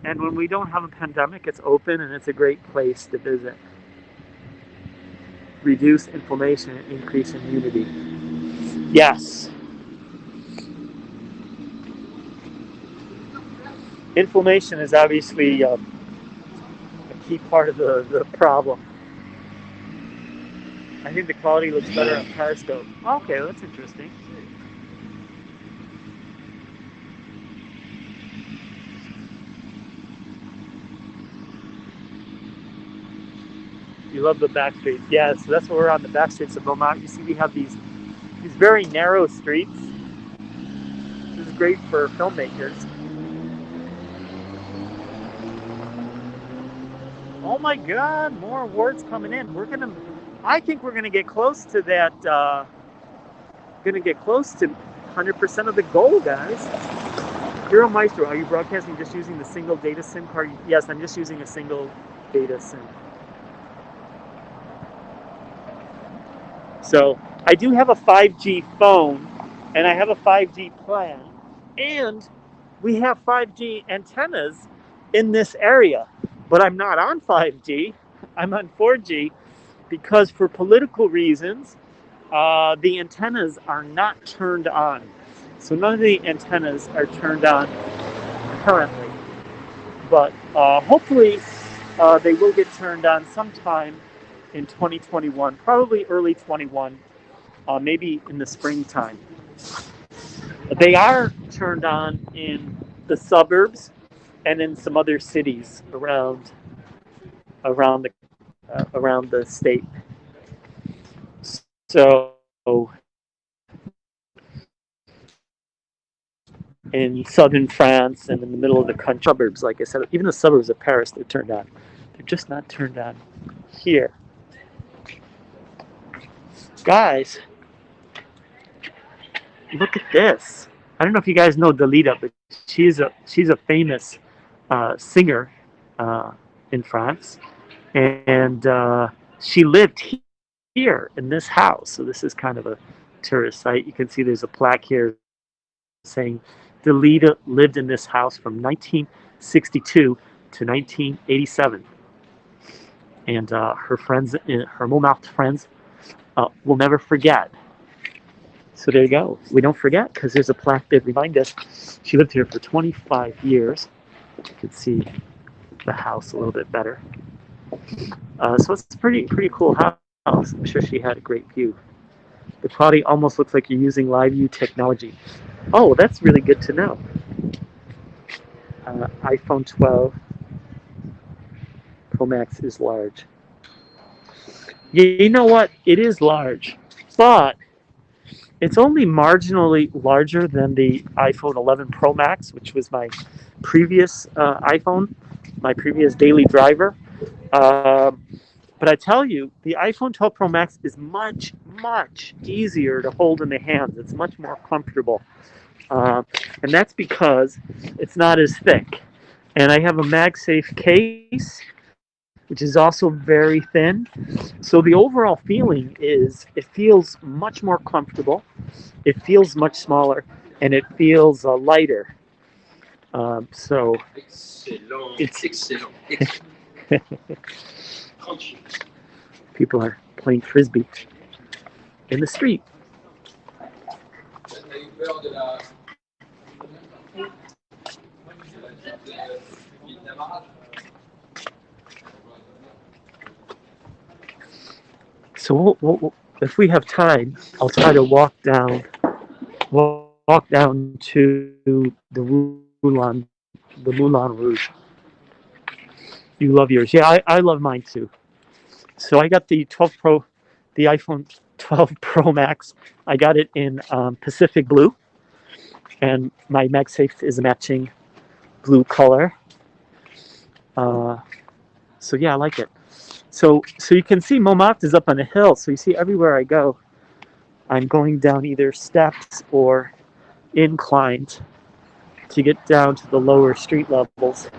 And when we don't have a pandemic, it's open and it's a great place to visit. Reduce inflammation and increase immunity. Yes. Inflammation is obviously a key part of the problem. I think the quality looks better on Periscope. Okay, that's interesting. You love the back streets. Yeah, so that's what we're on, the back streets of Beaumont. You see we have these very narrow streets. This is great for filmmakers. Oh my God, more awards coming in. I think we're gonna get close to that. Gonna get close to 100% of the goal, guys. Hero Maestro, are you broadcasting just using the single data SIM card? Yes, I'm just using a single data SIM. So I do have a 5G phone, and I have a 5G plan, and we have 5G antennas in this area, but I'm not on 5G. I'm on 4G because for political reasons, the antennas are not turned on. So none of the antennas are turned on currently, but hopefully they will get turned on sometime in 2021, probably early 21, maybe in the springtime. They are turned on in the suburbs and in some other cities around around the state. So in southern France and in the middle of the country, suburbs, like I said, even the suburbs of Paris, they're turned on. They're just not turned on here. Guys, look at this. I don't know if you guys know Dalida, but she's a famous singer in France, and she lived here in this house. So this is kind of a tourist site. You can see there's a plaque here saying Dalida lived in this house from 1962 to 1987, and her friends, her Montmartre friends, will never forget. So there you go. We don't forget because there's a plaque that reminds us she lived here for 25 years. You can see the house a little bit better. So it's a pretty cool house. I'm sure she had a great view. The quality almost looks like you're using live view technology. Oh, that's really good to know. iPhone 12 Pro Max is large. You know what? It is large, but it's only marginally larger than the iPhone 11 Pro Max, which was my previous iPhone, my previous daily driver. But I tell you, the iPhone 12 Pro Max is much easier to hold in the hands. It's much more comfortable. And that's because it's not as thick. And I have a MagSafe case, which is also very thin. So the overall feeling is it feels much more comfortable, it feels much smaller, and it feels lighter. So it's excellent. People are playing frisbee in the street. So if we have time, I'll try to walk down to the Moulin Rouge. You love yours, yeah. I love mine too. So I got the iPhone 12 Pro Max. I got it in Pacific Blue, and my MagSafe is a matching blue color. So yeah, I like it. So you can see Montmartre is up on a hill. So you see everywhere I go, I'm going down either steps or inclines to get down to the lower street levels.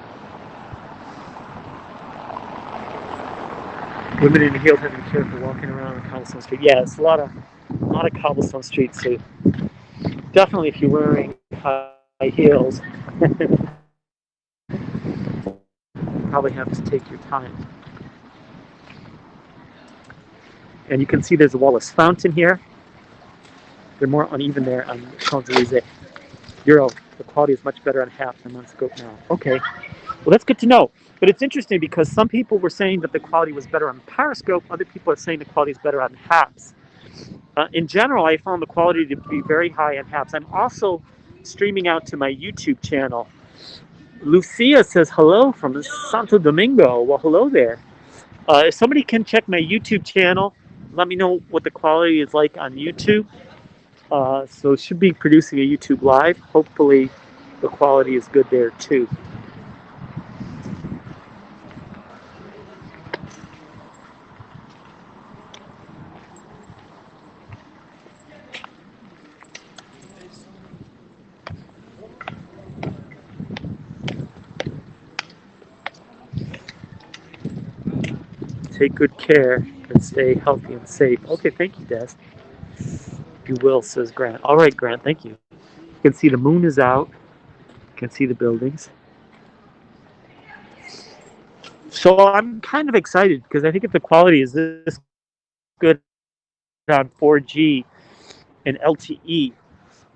Women in heels have to be careful walking around on cobblestone street. Yeah, it's a lot of cobblestone streets. So definitely, if you're wearing high heels, probably have to take your time. And you can see there's a Wallace fountain here. They're more uneven there on Champs-Élysées. Euro, the quality is much better on half than on scope now. Okay, well that's good to know. But it's interesting because some people were saying that the quality was better on periscope. Other people are saying the quality is better on HAPS. In general, I found the quality to be very high on HAPS. I'm also streaming out to my YouTube channel. Lucia says hello from Santo Domingo. Well, hello there. If somebody can check my YouTube channel, let me know what the quality is like on YouTube. So should be producing a YouTube live. Hopefully the quality is good there too. Take good care and stay healthy and safe. Okay, thank you, Des. You will, says Grant. All right, Grant, thank you. You can see the moon is out. You can see the buildings. So I'm kind of excited because I think if the quality is this good on 4G and LTE,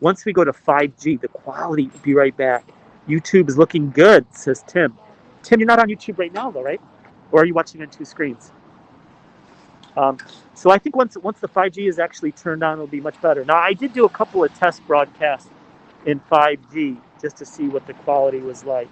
once we go to 5G, the quality will be right back. YouTube is looking good, says Tim. Tim, you're not on YouTube right now, though, right? Or are you watching on two screens? So I think once the 5G is actually turned on, it'll be much better. Now, I did do a couple of test broadcasts in 5G just to see what the quality was like.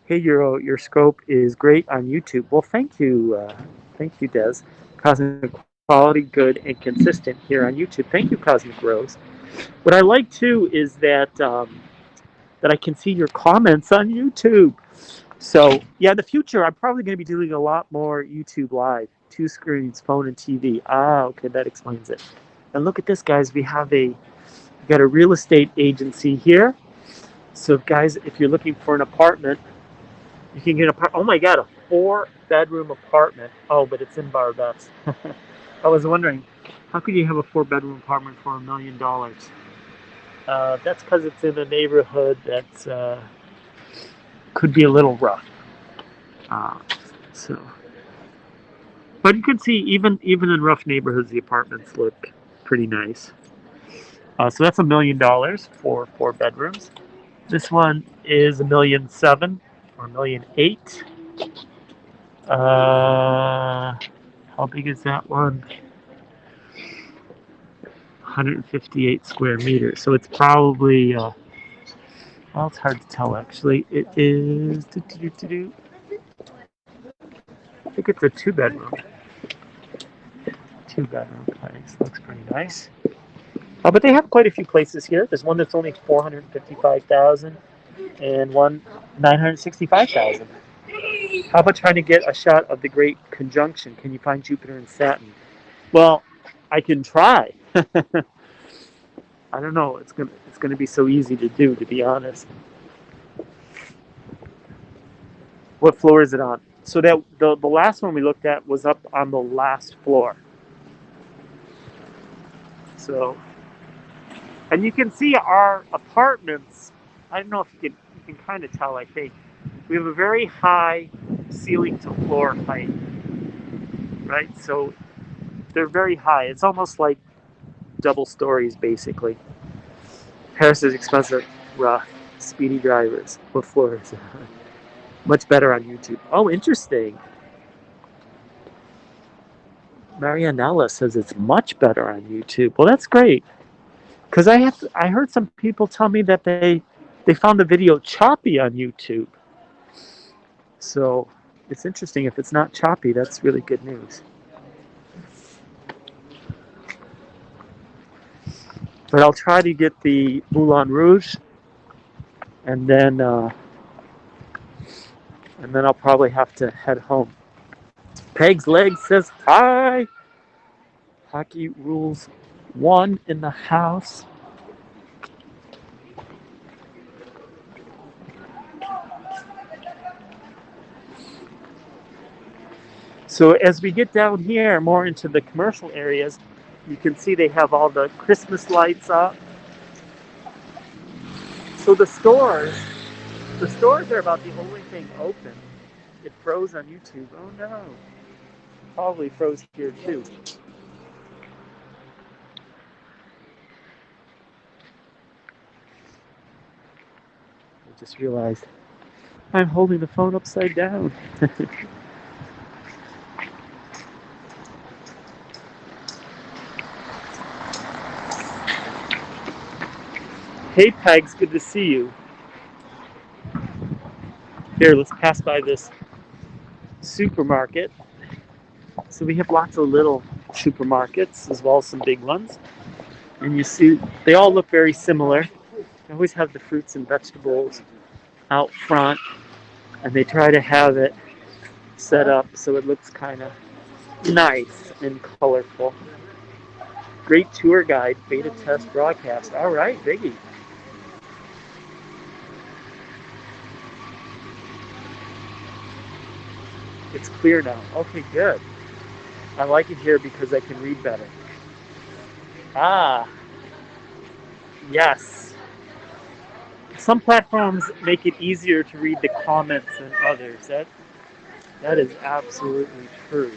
Hey, your scope is great on YouTube. Well, thank you, Des. Cosmic quality, good and consistent here on YouTube. Thank you, Cosmic Rose. What I like too is that that I can see your comments on YouTube. So yeah, in the future, I'm probably going to be doing a lot more YouTube Live, two screens, phone and TV. Ah, okay, that explains it. And look at this, guys. We got a real estate agency here. So guys, if you're looking for an apartment, you can get oh my God, a 4-bedroom apartment. Oh, but it's in Barbets. I was wondering, how could you have a 4-bedroom apartment for $1 million? That's because it's in a neighborhood that's could be a little rough. But you can see even in rough neighborhoods, the apartments look pretty nice. So that's $1 million for 4 bedrooms. This one is $1.7 million or $1.8 million. How big is that one? 158 square meters. So it's probably well, it's hard to tell actually. It is I think it's a 2-bedroom. 2-bedroom place. Looks pretty nice. But they have quite a few places here. There's one that's only $455,000 and one $965,000. How about trying to get a shot of the Great Conjunction? Can you find Jupiter and Saturn? Well, I can try. I don't know. It's gonna be so easy to do, to be honest. What floor is it on? So that the last one we looked at was up on the last floor. So, and you can see our apartments. I don't know if you can kind of tell. I think we have a very high ceiling to floor height, right? So they're very high. It's almost like double stories, basically. Paris is expensive, rough, speedy drivers. What floor is it? Much better on YouTube. Oh, interesting. Marianella says it's much better on YouTube. Well, that's great. Because I heard some people tell me that they found the video choppy on YouTube. So it's interesting. If it's not choppy, that's really good news. But I'll try to get the Moulin Rouge, and then I'll probably have to head home. Peg's Leg says hi. Hockey rules 1 in the house. So as we get down here more into the commercial areas, you can see they have all the Christmas lights up. So the stores are about the only thing open. It froze on YouTube. Oh no. Probably froze here too. I just realized I'm holding the phone upside down. Hey Pegs, good to see you. Here, let's pass by this supermarket. So we have lots of little supermarkets as well as some big ones. And you see, they all look very similar. They always have the fruits and vegetables out front, and they try to have it set up so it looks kind of Nice and colorful. Great tour guide, beta test broadcast. All right, Biggie. It's clear now. Okay, good. I like it here because I can read better. Ah, yes. Some platforms make it easier to read the comments than others. That is absolutely true.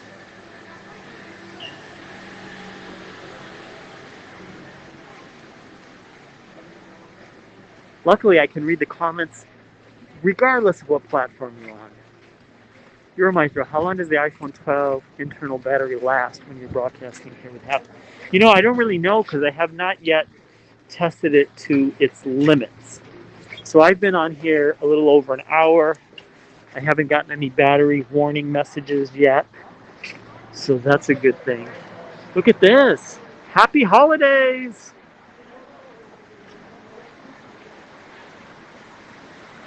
Luckily, I can read the comments regardless of what platform you're on. You're a Maestro. How long does the iPhone 12 internal battery last when you're broadcasting here with Apple? I don't really know because I have not yet tested it to its limits. So I've been on here a little over an hour. I haven't gotten any battery warning messages yet. So that's a good thing. Look at this. Happy holidays!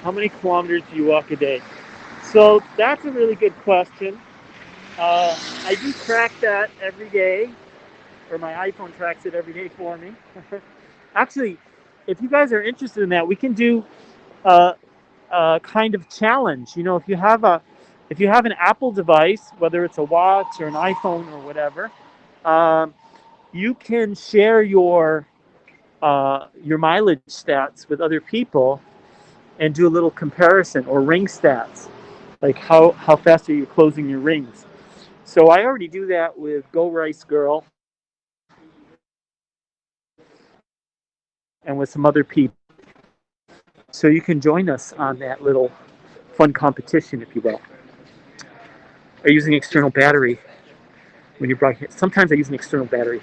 How many kilometers do you walk a day? So that's a really good question. I do track that every day, or my iPhone tracks it every day for me. Actually, if you guys are interested in that, we can do a kind of challenge. If you have an Apple device, whether it's a watch or an iPhone or whatever, um, you can share your mileage stats with other people and do a little comparison, or ring stats, like how fast are you closing your rings. So I already do that with Go Rice Girl and with some other people. So you can join us on that little fun competition, if you will. Are you using external battery when you broadcast? Sometimes I use an external battery.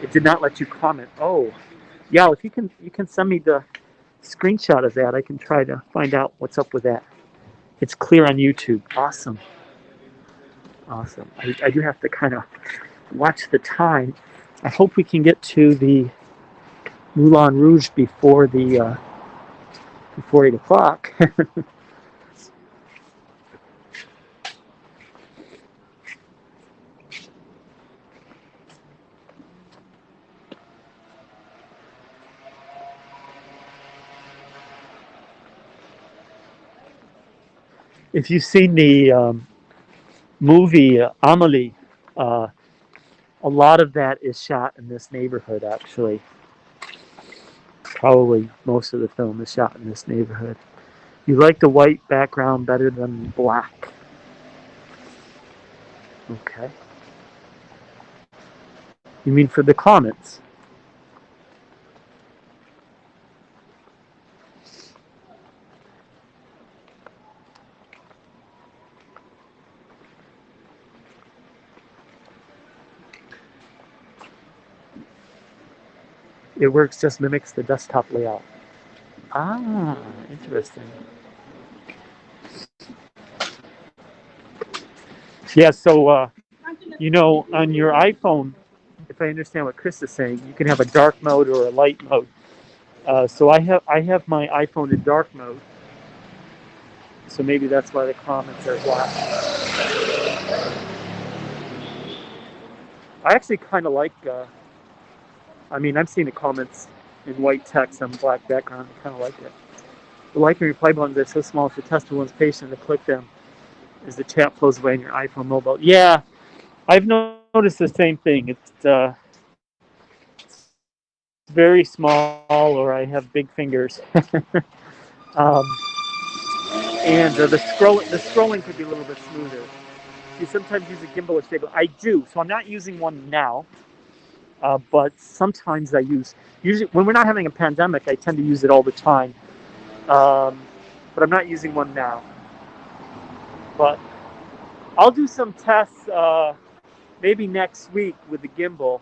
It did not let you comment. Oh, yeah. If you can send me the screenshot of that. I can try to find out what's up with that. It's clear on YouTube. Awesome, awesome. I do have to kind of watch the time. I hope we can get to the Moulin Rouge before 8 o'clock. If you've seen the movie Amelie, uh, a lot of that is shot in this neighborhood. Actually, probably most of the film is shot in this neighborhood. You like the white background better than black? Okay. You mean for the comments? It works, just mimics the desktop layout. Ah, interesting. Yeah, so on your iPhone, if I understand what Chris is saying, you can have a dark mode or a light mode. So I have my iPhone in dark mode, so maybe that's why the comments are black. I actually kind of like. I'm seeing the comments in white text on black background. I kind of like it. The like and reply buttons are so small, if you test one's patient to click them as the chat flows away on your iPhone mobile. Yeah, I've noticed the same thing. It's very small, or I have big fingers. um, and the scrolling could be a little bit smoother. You sometimes use a gimbal or stable. I do, so I'm not using one now. But sometimes usually when we're not having a pandemic, I tend to use it all the time. But I'm not using one now. But I'll do some tests maybe next week with the gimbal.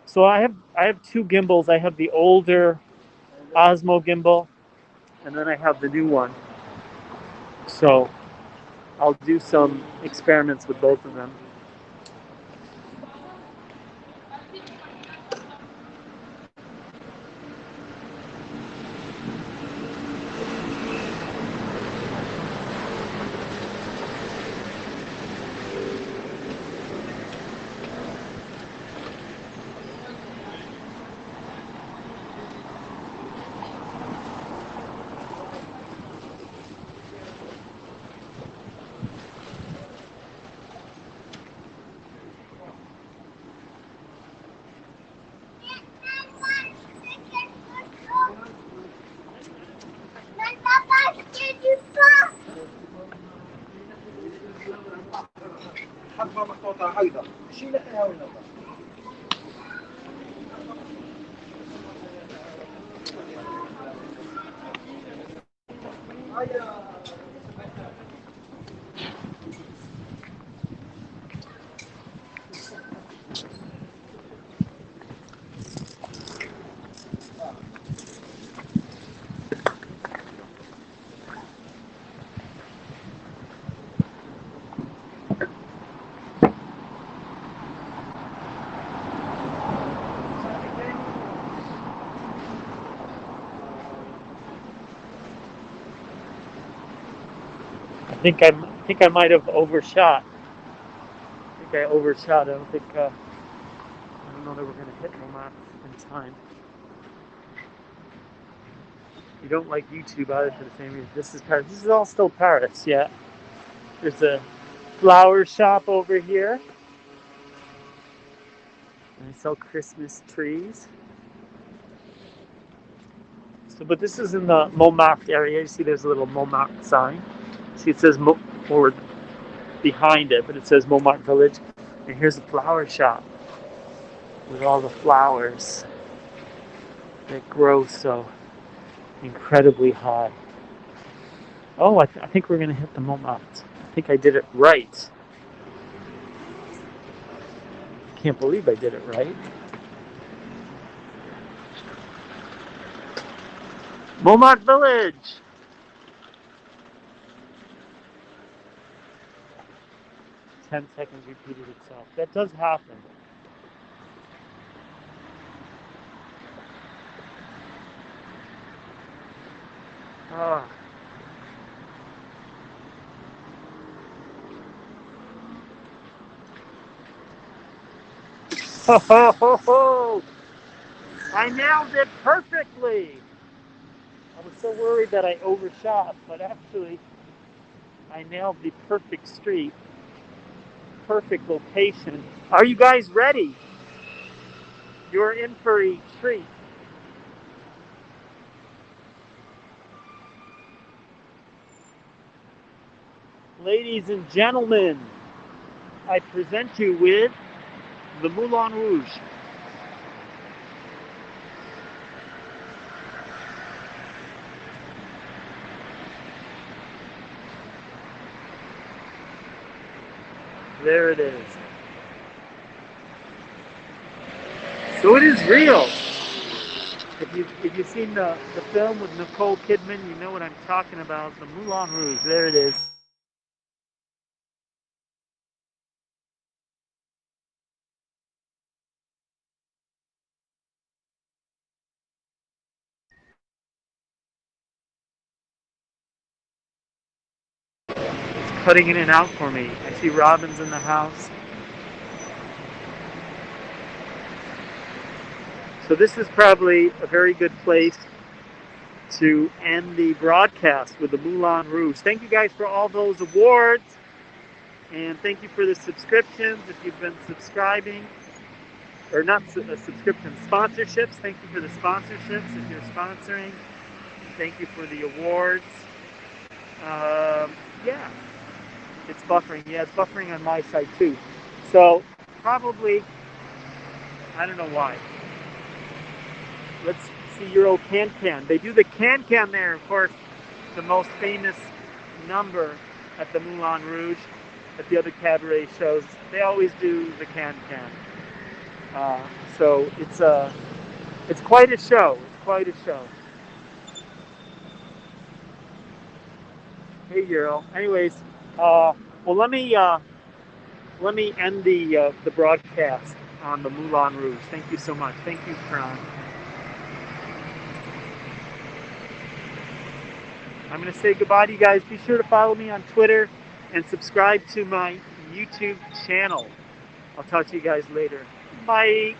So I have two gimbals. I have the older Osmo gimbal, and then I have the new one. So I'll do some experiments with both of them. I think I might have overshot. I think I overshot. I don't know that we're going to hit Montmartre in time. You don't like YouTube either for the same reason. This is Paris. This is all still Paris, yeah. There's a flower shop over here. And they sell Christmas trees. So, but this is in the Montmartre area. You see there's a little Montmartre sign. See it says forward behind it, but it says Montmartre Village. And here's a flower shop with all the flowers that grow so incredibly high. Oh, I think we're going to hit the Montmartre. I think I did it right. Can't believe I did it right. Montmartre Village. "10 seconds repeated itself." That does happen. Oh. Ho, ho, ho, ho. I nailed it perfectly. I was so worried that I overshot, but actually I nailed the perfect street, perfect location. Are you guys ready? You're in for a treat. Ladies and gentlemen, I present you with the Moulin Rouge. There it is. So it is real. If you've seen the film with Nicole Kidman, you know what I'm talking about. The Moulin Rouge. There it is. It's cutting in and out for me. I see Robin's in the house. So this is probably a very good place to end the broadcast with the Moulin Rouge. Thank you guys for all those awards. And thank you for the subscriptions. If you've been subscribing, or not subscriptions, sponsorships. Thank you for the sponsorships. If you're sponsoring, thank you for the awards. Yeah, it's buffering. Yeah, it's buffering on my side too. So probably, I don't know why. Let's see Euro Can-Can. They do the Can-Can there, of course, the most famous number at the Moulin Rouge, at the other cabaret shows. They always do the Can-Can. So it's quite a show. It's quite a show. Hey, Euro. Anyways, well, let me end the broadcast on the Moulin Rouge. Thank you so much. Thank you, Fran. I'm going to say goodbye to you guys. Be sure to follow me on Twitter and subscribe to my YouTube channel. I'll talk to you guys later. Bye.